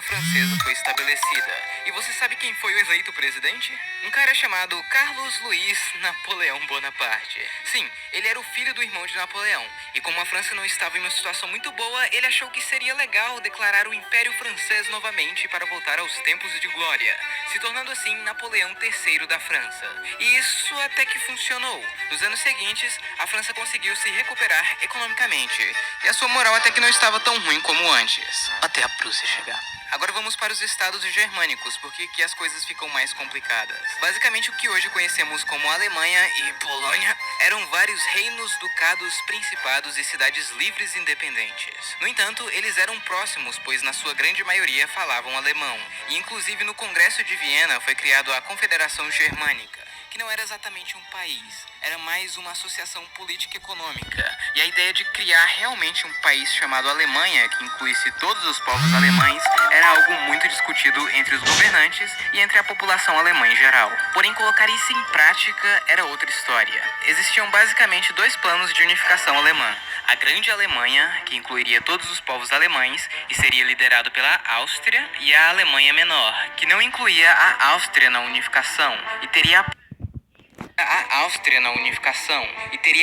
Francesa foi estabelecida. E você sabe quem foi o eleito presidente? Um cara chamado Carlos Luiz Napoleão Bonaparte. Sim, ele era o filho do irmão de Napoleão. E como a França não estava em uma situação muito boa, ele achou que seria legal declarar o Império Francês novamente para voltar aos tempos de glória, se tornando assim Napoleão III da França. E isso até que funcionou. Nos anos seguintes, a França conseguiu se recuperar economicamente. E a sua moral até que não estava tão ruim como antes, até a Prússia chegar. Agora vamos para os estados germânicos, porque aqui as coisas ficam mais complicadas. Basicamente o que hoje conhecemos como Alemanha e Polônia eram vários reinos, ducados, principados e cidades livres e independentes. No entanto, eles eram próximos, pois na sua grande maioria falavam alemão. E inclusive no Congresso de Viena foi criado a Confederação Germânica, que não era exatamente um país, era mais uma associação política e econômica. E a ideia de criar realmente um país chamado Alemanha, que incluísse todos os povos alemães, era algo muito discutido entre os governantes e entre a população alemã em geral. Porém, colocar isso em prática era outra história. Existiam basicamente dois planos de unificação alemã. A Grande Alemanha, que incluiria todos os povos alemães e seria liderado pela Áustria, e a Alemanha Menor, que não incluía a Áustria na unificação e teria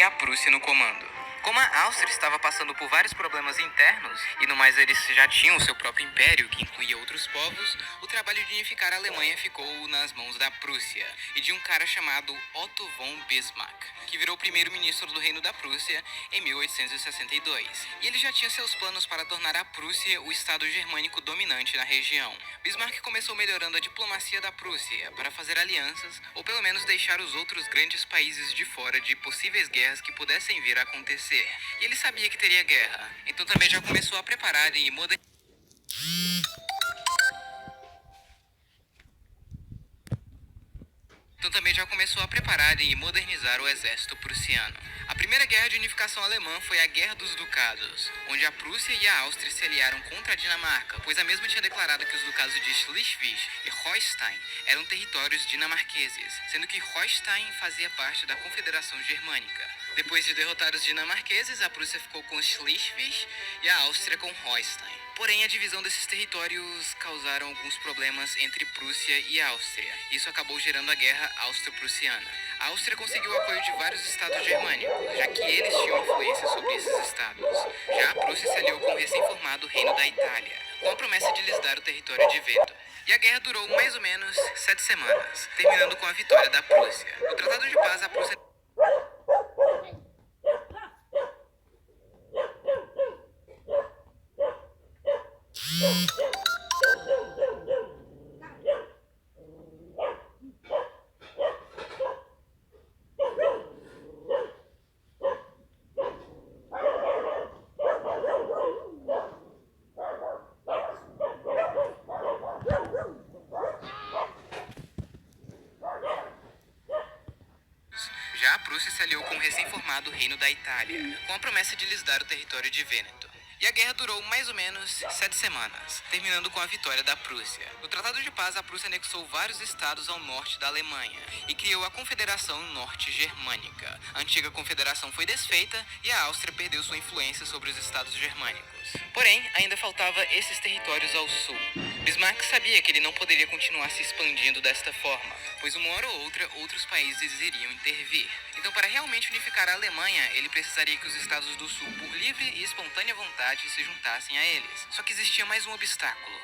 a Prússia no comando. Como a Áustria estava passando por vários problemas internos, e no mais eles já tinham seu próprio império, que incluía outros povos, o trabalho de unificar a Alemanha ficou nas mãos da Prússia, e de um cara chamado Otto von Bismarck, que virou primeiro-ministro do Reino da Prússia em 1862. E ele já tinha seus planos para tornar a Prússia o estado germânico dominante na região. Bismarck começou melhorando a diplomacia da Prússia para fazer alianças, ou pelo menos deixar os outros grandes países de fora de possíveis guerras que pudessem vir a acontecer. E ele sabia que teria guerra, então também já começou a preparar e modernizar o exército prussiano. A primeira guerra de unificação alemã foi a Guerra dos Ducados, onde a Prússia e a Áustria se aliaram contra a Dinamarca, pois a mesma tinha declarado que os ducados de Schleswig e Holstein eram territórios dinamarqueses, sendo que Holstein fazia parte da Confederação Germânica. Depois de derrotar os dinamarqueses, a Prússia ficou com Schleswig e a Áustria com Holstein. Porém, a divisão desses territórios causaram alguns problemas entre Prússia e Áustria. Isso acabou gerando a Guerra Austro-Prussiana. A Áustria conseguiu o apoio de vários estados germânicos, já que eles tinham influência sobre esses estados. Já a Prússia se aliou com o recém-formado Reino da Itália, com a promessa de lhes dar o território de veto. E a guerra durou mais ou menos 7 semanas, terminando com a vitória da Prússia. No Tratado de Paz, a Prússia Já a Prússia se aliou com o recém-formado Reino da Itália, com a promessa de lhes dar o território de Vêneto. E a guerra durou mais ou menos 7 semanas, terminando com a vitória da Prússia. No Tratado de Paz, a Prússia anexou vários estados ao norte da Alemanha e criou a Confederação Norte Germânica. A antiga confederação foi desfeita e a Áustria perdeu sua influência sobre os estados germânicos. Porém, ainda faltava esses territórios ao sul. Bismarck sabia que ele não poderia continuar se expandindo desta forma, pois uma hora ou outra outros países iriam intervir. Então, para realmente unificar a Alemanha, ele precisaria que os estados do sul, por livre e espontânea vontade, se juntassem a eles. Só que existia mais um obstáculo: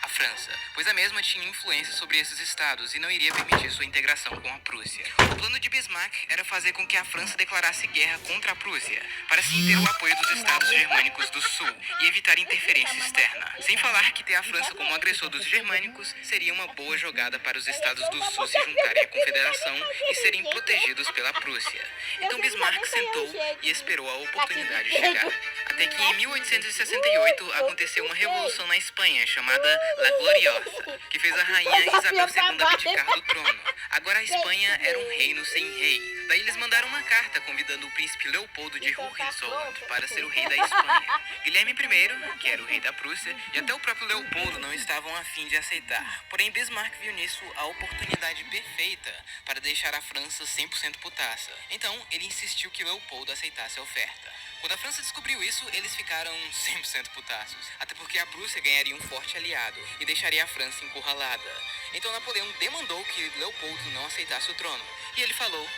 a França, pois a mesma tinha influência sobre esses estados e não iria permitir sua integração com a Prússia. O plano de Bismarck era fazer com que a França declarasse guerra contra a Prússia, para assim ter o apoio dos estados germânicos do sul e evitar interferência externa. Sem falar que ter a França como agressor dos germânicos seria uma boa jogada para os estados do sul se juntarem à confederação e serem protegidos pela Prússia. Então Bismarck sentou e esperou a oportunidade chegar. Até que em 1868 aconteceu uma revolução na Espanha chamada La Gloriosa, que fez a rainha Isabel II abdicar do trono. Agora a Espanha era um reino sem rei. Daí eles mandaram uma carta convidando o príncipe Leopoldo de Hohenzollern para ser o rei da Espanha. Guilherme I, que era o rei da Prússia, e até o próprio Leopoldo não estavam a fim de aceitar. Porém, Bismarck viu nisso a oportunidade perfeita para deixar a França 100% putaça. Então, ele insistiu que Leopoldo aceitasse a oferta. Quando a França descobriu isso, eles ficaram 100% putaços, até porque a Prússia ganharia um forte aliado e deixaria a França encurralada. Então Napoleão demandou que Leopoldo não aceitasse o trono, e ele falou: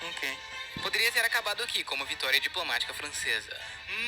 ok. Poderia ter acabado aqui com uma vitória diplomática francesa,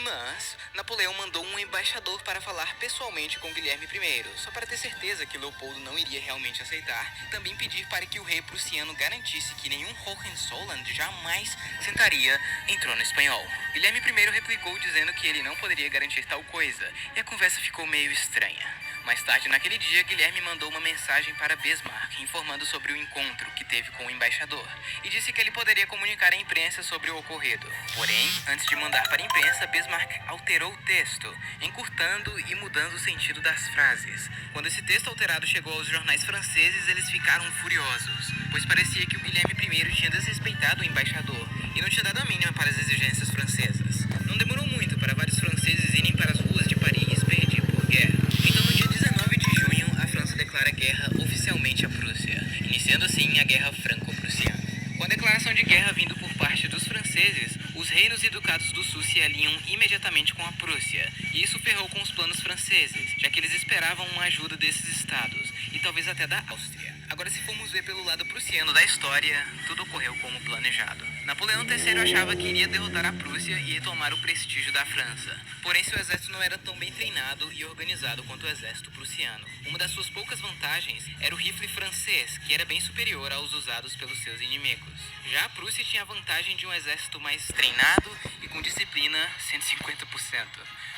mas Napoleão mandou um embaixador para falar pessoalmente com Guilherme I, só para ter certeza que Leopoldo não iria realmente aceitar, e também pedir para que o rei prussiano garantisse que nenhum Hohenzollern jamais sentaria em trono espanhol. Guilherme I replicou dizendo que ele não poderia garantir tal coisa, e a conversa ficou meio estranha. Mais tarde naquele dia, Guilherme mandou uma mensagem para Bismarck, informando sobre o encontro que teve com o embaixador, e disse que ele poderia comunicar à imprensa sobre o ocorrido. Porém, antes de mandar para a imprensa, Bismarck alterou o texto, encurtando e mudando o sentido das frases. Quando esse texto alterado chegou aos jornais franceses, eles ficaram furiosos, pois parecia que o Guilherme I tinha desrespeitado o embaixador e não tinha dado a mínima para as exigências francesas. Não demorou muito para vários franceses irem para as ruas de Paris pedir por guerra. Então, no dia 19 de junho, a França declara guerra oficialmente à Prússia, iniciando assim a Guerra Franco-Prussiana. Com a declaração de guerra vindo por parte dos franceses, os reinos e ducados do sul se alinham imediatamente com a Prússia, e isso ferrou com os planos franceses, já que eles esperavam uma ajuda desses estados, e talvez até da Áustria. Agora, se formos ver pelo lado prussiano da história, tudo ocorreu como planejado. Napoleão III achava que iria derrotar a Prússia e retomar o prestígio da França. Porém, seu exército não era tão bem treinado e organizado quanto o exército prussiano. Uma das suas poucas vantagens era o rifle francês, que era bem superior aos usados pelos seus inimigos. Já a Prússia tinha a vantagem de um exército mais treinado e com disciplina 150%.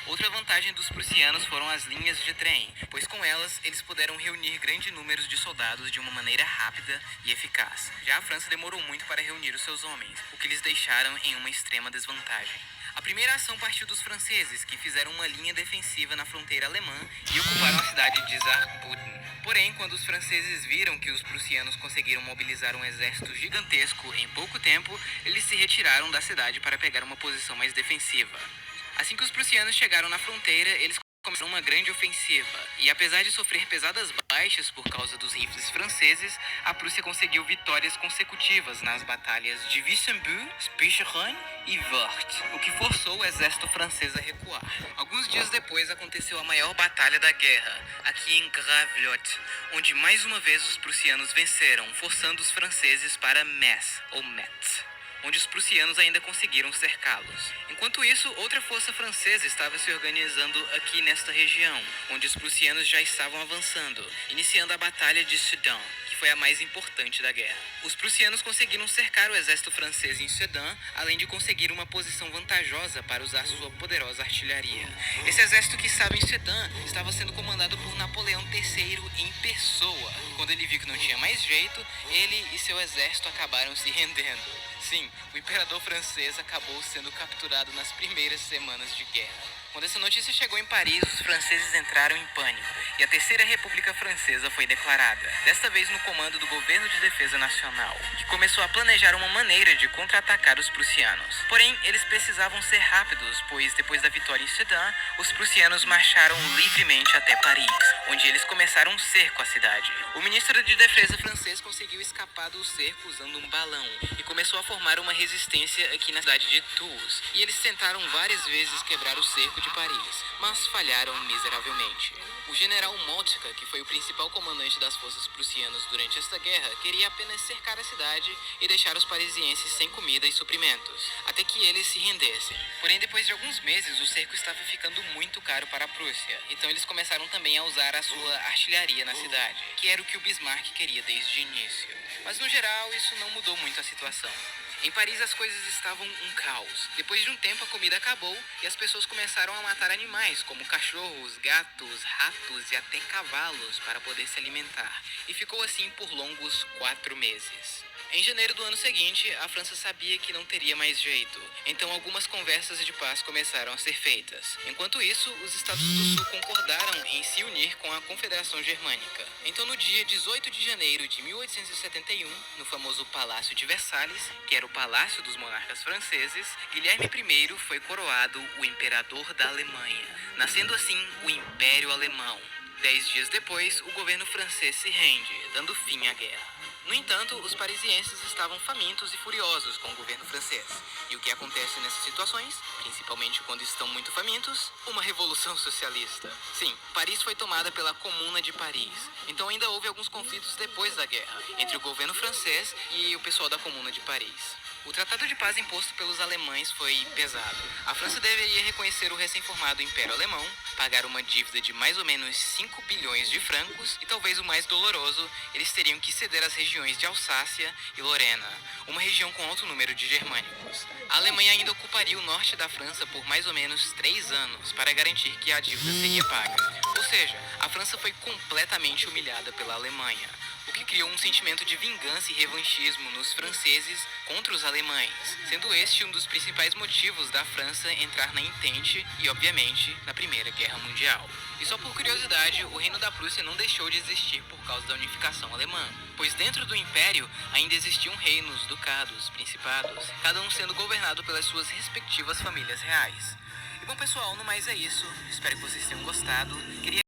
Outra vantagem dos prussianos foram as linhas de trem, pois com elas eles puderam reunir grandes números de soldados de uma maneira rápida e eficaz. Já a França demorou muito para reunir os seus homens, o que lhes deixaram em uma extrema desvantagem. A primeira ação partiu dos franceses, que fizeram uma linha defensiva na fronteira alemã e ocuparam a cidade de Saarbrücken. Porém, quando os franceses viram que os prussianos conseguiram mobilizar um exército gigantesco em pouco tempo, eles se retiraram da cidade para pegar uma posição mais defensiva. Assim que os prussianos chegaram na fronteira, eles começaram uma grande ofensiva, e apesar de sofrer pesadas baixas por causa dos rifles franceses, a Prússia conseguiu vitórias consecutivas nas batalhas de Wissembourg, Spicheren e Wörth, o que forçou o exército francês a recuar. Alguns dias depois aconteceu a maior batalha da guerra, aqui em Gravelotte, onde mais uma vez os prussianos venceram, forçando os franceses para Metz, ou Metz, onde os prussianos ainda conseguiram cercá-los. Enquanto isso, outra força francesa estava se organizando aqui nesta região, onde os prussianos já estavam avançando, iniciando a Batalha de Sedan, que foi a mais importante da guerra. Os prussianos conseguiram cercar o exército francês em Sedan, além de conseguir uma posição vantajosa para usar sua poderosa artilharia. Esse exército que estava em Sedan estava sendo comandado por Napoleão III em pessoa. Quando ele viu que não tinha mais jeito, ele e seu exército acabaram se rendendo. Sim, o imperador francês acabou sendo capturado nas primeiras semanas de guerra. Quando essa notícia chegou em Paris, os franceses entraram em pânico e a Terceira República Francesa foi declarada, desta vez no comando do Governo de Defesa Nacional, que começou a planejar uma maneira de contra-atacar os prussianos. Porém, eles precisavam ser rápidos, pois depois da vitória em Sedan, os prussianos marcharam livremente até Paris, onde eles começaram um cerco à cidade. O ministro de Defesa francês conseguiu escapar do cerco usando um balão e começou a formar uma resistência aqui na cidade de Tours, e eles tentaram várias vezes quebrar o cerco de Paris, mas falharam miseravelmente. O general Moltke, que foi o principal comandante das forças prussianas durante esta guerra, queria apenas cercar a cidade e deixar os parisienses sem comida e suprimentos, até que eles se rendessem. Porém, depois de alguns meses, o cerco estava ficando muito caro para a Prússia, então eles começaram também a usar a sua artilharia na cidade, que era o que o Bismarck queria desde o início. Mas no geral, isso não mudou muito a situação. Em Paris as coisas estavam um caos. Depois de um tempo a comida acabou e as pessoas começaram a matar animais, como cachorros, gatos, ratos e até cavalos para poder se alimentar. E ficou assim por longos 4 meses. Em janeiro do ano seguinte, a França sabia que não teria mais jeito, então algumas conversas de paz começaram a ser feitas. Enquanto isso, os Estados do Sul concordaram em se unir com a Confederação Germânica. Então, no dia 18 de janeiro de 1871, no famoso Palácio de Versalhes, que era o palácio dos monarcas franceses, Guilherme I foi coroado o imperador da Alemanha, nascendo assim o Império Alemão. 10 dias depois, o governo francês se rende, dando fim à guerra. No entanto, os parisienses estavam famintos e furiosos com o governo francês. E o que acontece nessas situações? principalmente quando estão muito famintos, uma revolução socialista. Sim, Paris foi tomada pela Comuna de Paris, então ainda houve alguns conflitos depois da guerra, entre o governo francês e o pessoal da Comuna de Paris. O tratado de paz imposto pelos alemães foi pesado. A França deveria reconhecer o recém-formado Império Alemão, pagar uma dívida de mais ou menos 5 bilhões de francos e, talvez o mais doloroso, eles teriam que ceder as regiões de Alsácia e Lorena, uma região com alto número de germânicos. A Alemanha ainda ocuparia o norte da França por mais ou menos 3 anos para garantir que a dívida seria paga. Ou seja, a França foi completamente humilhada pela Alemanha, o que criou um sentimento de vingança e revanchismo nos franceses contra os alemães, sendo este um dos principais motivos da França entrar na Entente e, obviamente, na Primeira Guerra Mundial. E só por curiosidade, o Reino da Prússia não deixou de existir por causa da unificação alemã, pois dentro do Império ainda existiam reinos, ducados, principados, cada um sendo governado pelas suas respectivas famílias reais. E bom pessoal, no mais é isso, espero que vocês tenham gostado. Queria